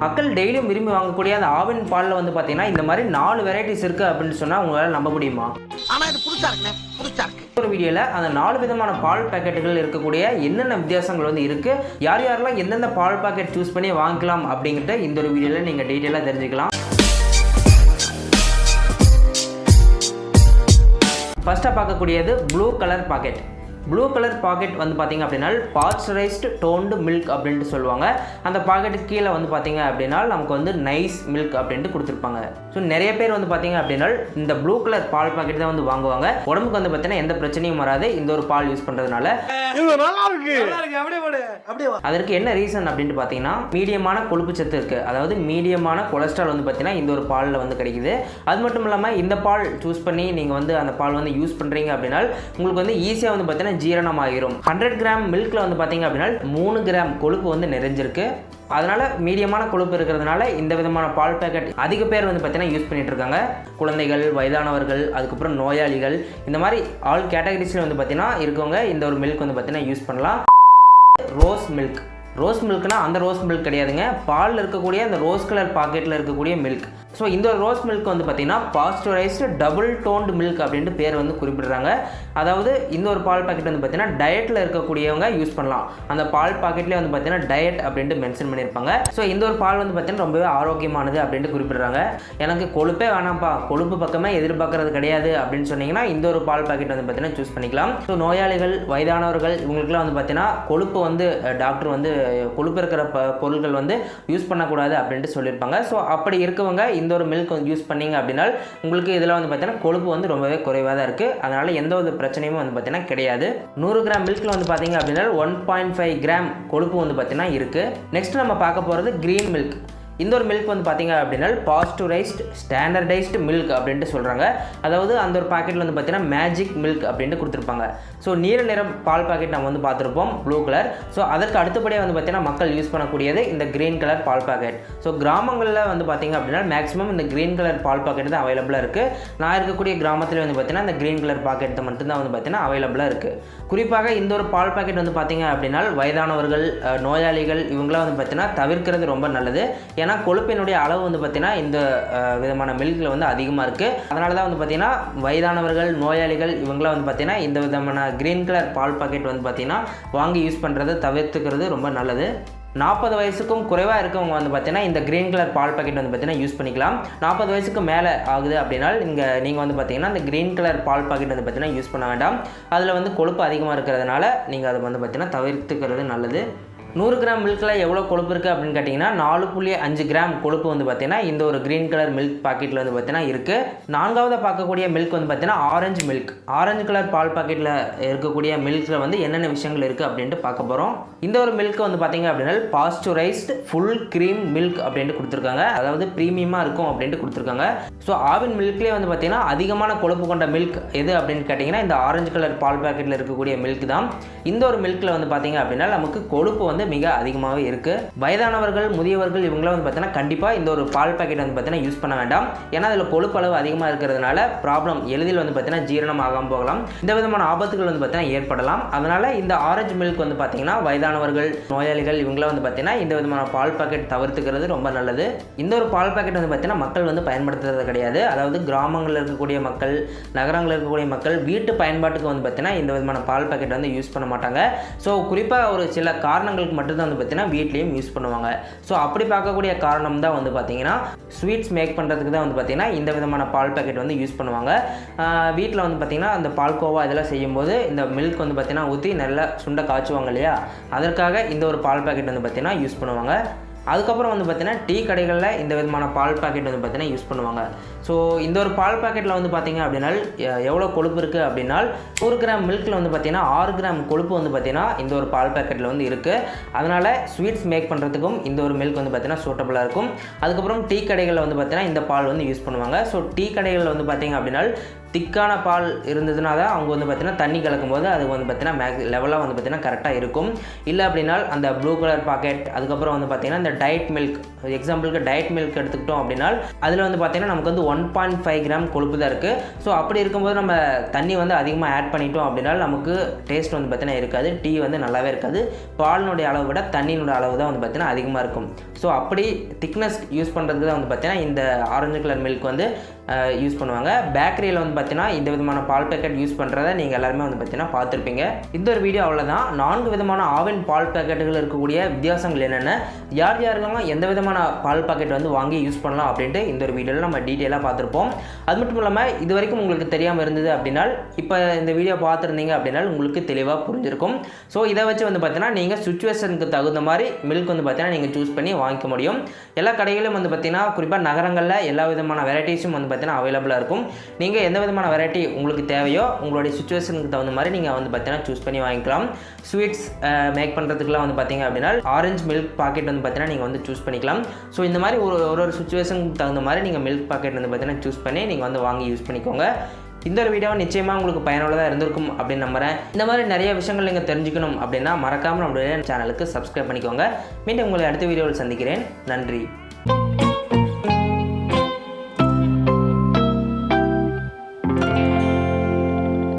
மக்கள் டெய்லியும் விரும்பி வாங்கக்கூடிய அந்த ஆவின் பாலில் வந்து பார்த்தீங்கன்னா இந்த மாதிரி 4 வெரைட்டிஸ் இருக்குது அப்படின்னு சொன்னால் உங்களால் நம்ப முடியுமா? ஆனால் இது புதுசாக இருக்குண்ணே, புதுசாக இருக்கு. ஒரு வீடியோவில் அந்த 4 விதமான பால் பாக்கெட்டுகள் இருக்கக்கூடிய என்னென்ன வித்தியாசங்கள் வந்து இருக்குது, யார் யாரெல்லாம் எந்தெந்த பால் பாக்கெட் சூஸ் பண்ணி வாங்கிக்கலாம் அப்படிங்கிறத இந்த ஒரு வீடியோவில் நீங்கள் டீட்டெயிலாக தெரிஞ்சுக்கலாம். ஃபர்ஸ்ட்டாக பார்க்கக்கூடியது blue colour packet. Blue colour packet வந்து பார்த்திங்க அப்படின்னா பாஸ்டரைஸ்டு டோன்டு மில்க் அப்படின்ட்டு சொல்லுவாங்க. அந்த பாக்கெட்டுக்கு கீழே வந்து பார்த்திங்க அப்படின்னா நமக்கு வந்து நைஸ் மில்க் அப்படின்ட்டு கொடுத்துருப்பாங்க. ஸோ நிறைய பேர் வந்து பார்த்திங்க அப்படின்னா இந்த ப்ளூ கலர் பால் பாக்கெட் தான் வந்து வாங்குவாங்க. உடம்புக்கு வந்து பார்த்தீங்கன்னா எந்த பிரச்சனையும் வராது இந்த ஒரு பால் யூஸ் பண்ணுறதுனால. அதற்கு என்ன ரீசன் அப்படின்ட்டு பார்த்தீங்கன்னா மீடியமான கொழுப்பு சத்து இருக்குது, அதாவது மீடியமான கொலஸ்ட்ரால் வந்து பார்த்தீங்கன்னா இந்த ஒரு பாலில் வந்து கிடைக்குது. அது மட்டும் இல்லாமல் இந்த பால் சூஸ் பண்ணி நீங்கள் வந்து அந்த பால் வந்து யூஸ் பண்ணுறீங்க அப்படின்னா உங்களுக்கு வந்து ஈஸியாக வந்து பார்த்தீங்கன்னா ஜீரணமாகிரும். 100 கிராம் மில்கில் வந்து பார்த்தீங்க அப்படின்னா 3 கிராம் கொழுப்பு வந்து நிறைஞ்சிருக்கு. அதனால் மீடியமான கொழுப்பு இருக்கிறதுனால இந்த விதமான பால் பேக்கெட் அதிக பேர் வந்து பார்த்தீங்கன்னா யூஸ் பண்ணிட்டு இருக்காங்க. குழந்தைகள், வயதானவர்கள், அதுக்கப்புறம் நோயாளிகள், இந்த மாதிரி ஆல் கேட்டகரிஸில் வந்து பார்த்தீங்கன்னா இருக்கவங்க இந்த ஒரு மில்க் வந்து பார்த்தீங்கன்னா யூஸ் பண்ணலாம். Rose milk. ரோஸ் மில்க்னா அந்த ரோஸ் மில்க் கிடையாதுங்க, பாலில் இருக்கக்கூடிய அந்த ரோஸ் கலர் பாக்கெட்டில் இருக்கக்கூடிய மில்க். ஸோ இந்த ஒரு ரோஸ் மில்க் வந்து பார்த்தீங்கன்னா பாஸ்டரைஸ்டு டபுள் டோன்டு மில்க் அப்படின்ட்டு பேர் வந்து குறிப்பிடுறாங்க. அதாவது இந்த ஒரு பால் பாக்கெட் வந்து பார்த்தீங்கன்னா டயட்டில் இருக்கக்கூடியவங்க யூஸ் பண்ணலாம். அந்த பால் பாக்கெட்லேயே வந்து பார்த்தீங்கன்னா டயட் அப்படின்ட்டு மென்ஷன் பண்ணியிருப்பாங்க. ஸோ இந்த ஒரு பால் வந்து பார்த்தீங்கன்னா ரொம்பவே ஆரோக்கியமானது அப்படின்ட்டு குறிப்பிடுறாங்க. எனக்கு கொழுப்பே வேணாம்ப்பா, கொழுப்பு பக்கமே எதிர்பார்க்கறது கிடையாது அப்படின்னு சொன்னீங்கன்னா இந்த ஒரு பால் பாக்கெட் வந்து பார்த்தீங்கன்னா சூஸ் பண்ணிக்கலாம். ஸோ நோயாளிகள், வயதானவர்கள் இவங்களுக்குலாம் வந்து பார்த்தீங்கன்னா கொழுப்பு வந்து டாக்டர் வந்து கொழுப்பு இருக்கிற பொருட்கள் வந்து யூஸ் பண்ணக்கூடாது அப்படின்ட்டு சொல்லியிருப்பாங்க. ஸோ அப்படி இருக்கவங்க இந்த ஒரு மில்க் வந்து யூஸ் பண்ணீங்க அப்படின்னா உங்களுக்கு இதில் வந்து பார்த்தீங்கன்னா கொழுப்பு வந்து ரொம்பவே குறைவாக தான் இருக்குது. அதனால் எந்த ஒரு பிரச்சனையும் வந்து பார்த்தீங்கன்னா கிடையாது. 100 கிராம் மில்கில் வந்து பார்த்தீங்க அப்படின்னா 1.5 கிராம் கொழுப்பு வந்து பார்த்தீங்கன்னா இருக்குது. நெக்ஸ்ட் நம்ம பார்க்க போகிறது க்ரீன் மில்க். இந்த ஒரு மில்க் வந்து பார்த்தீங்க அப்படின்னா பாஸ்டரைஸ்டு ஸ்டாண்டர்டைஸ்டு மில்க் அப்படின்ட்டு சொல்கிறாங்க. அதாவது அந்த ஒரு பாக்கெட்டில் வந்து பார்த்தீங்கன்னா மேஜிக் மில்க் அப்படின்ட்டு கொடுத்துருப்பாங்க. ஸோ நீல நிறம் பால் பாக்கெட் நம்ம வந்து பார்த்துருப்போம், ப்ளூ கலர். ஸோ அதற்கு அடுத்தபடியாக வந்து பார்த்தீங்கன்னா மக்கள் யூஸ் பண்ணக்கூடியது இந்த க்ரீன் கலர் பால் பாக்கெட். ஸோ கிராமங்களில் வந்து பார்த்தீங்க அப்படின்னா மேக்ஸிமம் இந்த க்ரீன் கலர் பால் பாக்கெட் தான் அவைலபிளாக இருக்குது. நான் இருக்கக்கூடிய கிராமத்தில் வந்து பார்த்தீங்கன்னா இந்த க்ரீன் கலர் பாக்கெட் மட்டும்தான் வந்து பார்த்தீங்கன்னா அவைலபிளாக இருக்குது. குறிப்பாக இந்த ஒரு பால் பாக்கெட் வந்து பார்த்தீங்க அப்படின்னா வயதானவர்கள், நோயாளிகள் இவங்களாம் வந்து பார்த்தீங்கன்னா தவிர்க்கிறது ரொம்ப நல்லது. ஏன்னா கொழுப்பினுடைய அளவு வந்து பார்த்தீங்கன்னா இந்த விதமான மில்கில் வந்து அதிகமாக இருக்குது. அதனால தான் வந்து பார்த்தீங்கன்னா வயதானவர்கள், நோயாளிகள் இவங்களாம் வந்து பார்த்தீங்கன்னா இந்த விதமான க்ரீன் கலர் பால் பாக்கெட் வந்து பார்த்தீங்கன்னா வாங்கி யூஸ் பண்ணுறதை தவிர்த்துக்கிறது ரொம்ப நல்லது. 40 வயசுக்கும் குறைவாக இருக்கவங்க வந்து பார்த்தீங்கன்னா இந்த க்ரீன் கலர் பால் பாக்கெட் வந்து பார்த்தீங்கன்னா யூஸ் பண்ணிக்கலாம். 40 வயசுக்கு மேலே ஆகுது அப்படின்னா நீங்கள் வந்து பார்த்தீங்கன்னா இந்த க்ரீன் கலர் பால் பாக்கெட் வந்து பார்த்தீங்கன்னா யூஸ் பண்ண வேண்டாம். அதில் வந்து கொழுப்பு அதிகமாக இருக்கிறதுனால நீங்கள் அதை வந்து பார்த்தீங்கன்னா தவிர்த்துக்கிறது நல்லது. 100 கிராம் மில்கில் எவ்வளோ கொழுப்பு இருக்குது அப்படின்னு கேட்டிங்கன்னா 4.5 கிராம் கொழுப்பு வந்து பார்த்தீங்கன்னா இந்த ஒரு க்ரீன் கலர் மில்க் பாக்கெட்டில் வந்து பார்த்தீங்கன்னா இருக்குது. 4வது பார்க்கக்கூடிய மில்க் வந்து பார்த்தீங்கன்னா ஆரஞ்சு மில்க். ஆரஞ்சு கலர் பால் பாக்கெட்டில் இருக்கக்கூடிய மில்கில் வந்து என்னென்ன விஷயங்கள் இருக்குது அப்படின்ட்டு பார்க்க போகிறோம். இந்த ஒரு மில்க் வந்து பார்த்தீங்க அப்படின்னா பாஸ்டரைஸ்டு ஃபுல் க்ரீம் மில்க் அப்படின்ட்டு கொடுத்துருக்காங்க. அதாவது ப்ரீமியமாக இருக்கும் அப்படின்ட்டு கொடுத்துருக்காங்க. ஸோ ஆவின் மில்க்லேயே வந்து பார்த்தீங்கன்னா அதிகமான கொழுப்பு கொண்ட மில்க் எது அப்படின்னு கேட்டிங்கன்னா இந்த ஆரஞ்சு கலர் பால் பாக்கெட்டில் இருக்கக்கூடிய மில்க் தான். இந்த ஒரு மில்கில் வந்து பார்த்தீங்க அப்படின்னா நமக்கு கொழுப்பு வந்து மிக அதிகமாகவே இருக்குது. வயதானவர்கள், முதியவர்கள் இவங்களாம் வந்து பார்த்தீங்கன்னா கண்டிப்பாக இந்த ஒரு பால் பாக்கெட் வந்து பார்த்தீங்கன்னா யூஸ் பண்ண வேண்டாம். ஏன்னா அதில் கொழுப்பு அளவு அதிகமாக இருக்கிறதுனால ப்ராப்ளம் எளிதில் வந்து பார்த்தீங்கன்னா ஜீரணம் ஆகாமல் போகலாம். இந்த விதமான ஆபத்துகள் வந்து பார்த்தீங்கன்னா ஏற்படலாம். அதனால் இந்த ஆரஞ்சு மில்க் வந்து பார்த்தீங்கன்னா வயதானவர்கள், நோயாளிகள் இவங்களாம் வந்து பார்த்தீங்கன்னா இந்த விதமான பால் பாக்கெட் தவிர்த்துக்கிறது ரொம்ப நல்லது. இந்த ஒரு பால் பாக்கெட் வந்து பார்த்தீங்கன்னா மக்கள் வந்து பயன்படுத்துறது கிடையாது. அதாவது கிராமங்களில் இருக்கக்கூடிய மக்கள், நகரங்களில் இருக்கக்கூடிய மக்கள் வீட்டு பயன்பாட்டுக்கு வந்து பார்த்தீங்கன்னா இந்த விதமான பால் பாக்கெட் வந்து யூஸ் பண்ண மாட்டாங்க. ஸோ குறிப்பாக ஒரு சில காரணங்களுக்கு மட்டும்தான் வந்து பார்த்தீங்கன்னா வீட்லேயும் யூஸ் பண்ணுவாங்க. ஸோ அப்படி பார்க்கக்கூடிய காரணம் தான் வந்து பார்த்தீங்கன்னா ஸ்வீட்ஸ் மேக் பண்ணுறதுக்கு தான் வந்து பார்த்தீங்கன்னா இந்த விதமான பால் பாக்கெட் வந்து யூஸ் பண்ணுவாங்க. வீட்டில் வந்து பார்த்தீங்கன்னா அந்த பால்கோவா இதெல்லாம் செய்யும்போது இந்த மில்க் வந்து பார்த்தீங்கன்னா ஊற்றி நல்லா சுண்டை காய்ச்சுவாங்க இல்லையா, அதற்காக இந்த ஒரு பால் பாக்கெட் வந்து பார்த்தீங்கன்னா யூஸ் பண்ணுவாங்க. அதுக்கப்புறம் வந்து பார்த்தீங்கன்னா டீ கடைகளில் இந்த விதமான பால் பாக்கெட் வந்து பார்த்தீங்கன்னா யூஸ் பண்ணுவாங்க. ஸோ இந்த ஒரு பால் பாக்கெட்டில் வந்து பார்த்தீங்க அப்படின்னா எவ்வளோ கொழுப்பு இருக்குது அப்படின்னா 100 கிராம் மில்கில் வந்து பார்த்தீங்கன்னா 6 கிராம் கொழுப்பு வந்து பார்த்தீங்கன்னா இந்த ஒரு பால் பாக்கெட்டில் வந்து இருக்குது. அதனால் ஸ்வீட்ஸ் மேக் பண்ணுறதுக்கும் இந்த ஒரு மில்க் வந்து பார்த்தீங்கன்னா சூட்டபுளாக இருக்கும். அதுக்கப்புறம் டீ கடைகளில் வந்து பார்த்தீங்கன்னா இந்த பால் வந்து யூஸ் பண்ணுவாங்க. ஸோ டீ கடைகளில் வந்து பார்த்தீங்க அப்படின்னா திக்கான பால் இருந்ததுனா தான் அவங்க வந்து பார்த்திங்கன்னா தண்ணி கலக்கும்போது அது வந்து பார்த்திங்கன்னா லெவலாக வந்து பார்த்திங்கன்னா கரெக்டாக இருக்கும். இல்லை அப்படின்னா அந்த ப்ளூ கலர் பாக்கெட், அதுக்கப்புறம் வந்து பார்த்திங்கன்னா இந்த டயட் மில்க், எக்ஸாம்பிளுக்கு டயட் மில்க் எடுத்துக்கிட்டோம் அப்படின்னா அதில் வந்து பார்த்திங்கன்னா நமக்கு வந்து 1.5 கிராம் கொழுப்பு தான் இருக்குது. ஸோ அப்படி இருக்கும்போது நம்ம தண்ணி வந்து அதிகமாக ஆட் பண்ணிட்டோம் அப்படின்னா நமக்கு டேஸ்ட் வந்து பார்த்திங்கன்னா இருக்காது, டீ வந்து நல்லாவே இருக்காது. பாலினுடைய அளவை விட தண்ணியினுடைய அளவு தான் வந்து பார்த்திங்கன்னா அதிகமாக இருக்கும். ஸோ அப்படி திக்னஸ் யூஸ் பண்ணுறதுக்கு தான் வந்து பார்த்திங்கன்னா இந்த ஆரஞ்சு கலர் மில்க் வந்து யூஸ் பண்ணுவாங்க. பேக்கரியில் வந்து பார்த்தீங்கன்னா இந்த விதமான பால் பேக்கெட் யூஸ் பண்ணுறதை நீங்கள் எல்லாருமே வந்து பார்த்தீங்கன்னா பார்த்துருப்பீங்க. இந்த ஒரு வீடியோ அவ்வளோதான். 4 விதமான ஆவின் பால் பேக்கெட்டுகள் இருக்கக்கூடிய வித்தியாசங்கள் என்னென்ன, யார் யாருக்கெல்லாம் எந்த விதமான பால் பாக்கெட் வந்து வாங்கி யூஸ் பண்ணலாம் அப்படின்ட்டு இந்த ஒரு வீடியோவில் நம்ம டீட்டெயிலாக பார்த்துருப்போம். அது மட்டும் இல்லாமல் இது வரைக்கும் உங்களுக்கு தெரியாமல் இருந்தது அப்படின்னா இப்போ இந்த வீடியோ பார்த்துருந்தீங்க அப்படின்னா உங்களுக்கு தெளிவாக புரிஞ்சிருக்கும். ஸோ இதை வச்சு வந்து பார்த்தீங்கன்னா நீங்கள் சுச்சுவேஷனுக்கு தகுந்த மாதிரி மில்க் வந்து பார்த்தீங்கன்னா நீங்கள் சூஸ் பண்ணி வாங்கிக்க முடியும். எல்லா கடைகளிலும் வந்து பார்த்தீங்கன்னா குறிப்பாக நகரங்களில் எல்லா விதமான வெரைட்டிஸும் வந்து பார்த்தீங்கன்னா அவைலபிளாக இருக்கும். நீங்கள் எந்த விதமான வெரைட்டி உங்களுக்கு தேவையோ உங்களுடைய சுச்சுவேஷனுக்கு தகுந்த மாதிரி நீங்கள் வந்து பார்த்தீங்கன்னா சூஸ் பண்ணி வாங்கிக்கலாம். ஸ்வீட்ஸ் மேக் பண்ணுறதுக்குலாம் வந்து பார்த்தீங்க அப்படின்னா ஆரஞ்சு மில்க் பாக்கெட் வந்து பார்த்தீங்கன்னா நீங்கள் வந்து சூஸ் பண்ணிக்கலாம். ஸோ இந்த மாதிரி ஒரு சுச்சுவேஷனுக்கு தகுந்த மாதிரி நீங்கள் மில்க் பாக்கெட் வந்து பார்த்தீங்கன்னா சூஸ் பண்ணி நீங்கள் வந்து வாங்கி யூஸ் பண்ணிக்கோங்க. இந்த ஒரு வீடியோ நிச்சயமாக உங்களுக்கு பயனுள்ளதாக இருந்திருக்கும் அப்படின்னு நம்புகிறேன். இந்த மாதிரி நிறைய விஷயங்கள் நீங்கள் தெரிஞ்சுக்கணும் அப்படின்னா மறக்காமல் நம்மளுடைய சேனலுக்கு சப்ஸ்கிரைப் பண்ணிக்கோங்க. மீண்டும் உங்களை அடுத்த வீடியோவில் சந்திக்கிறேன். நன்றி.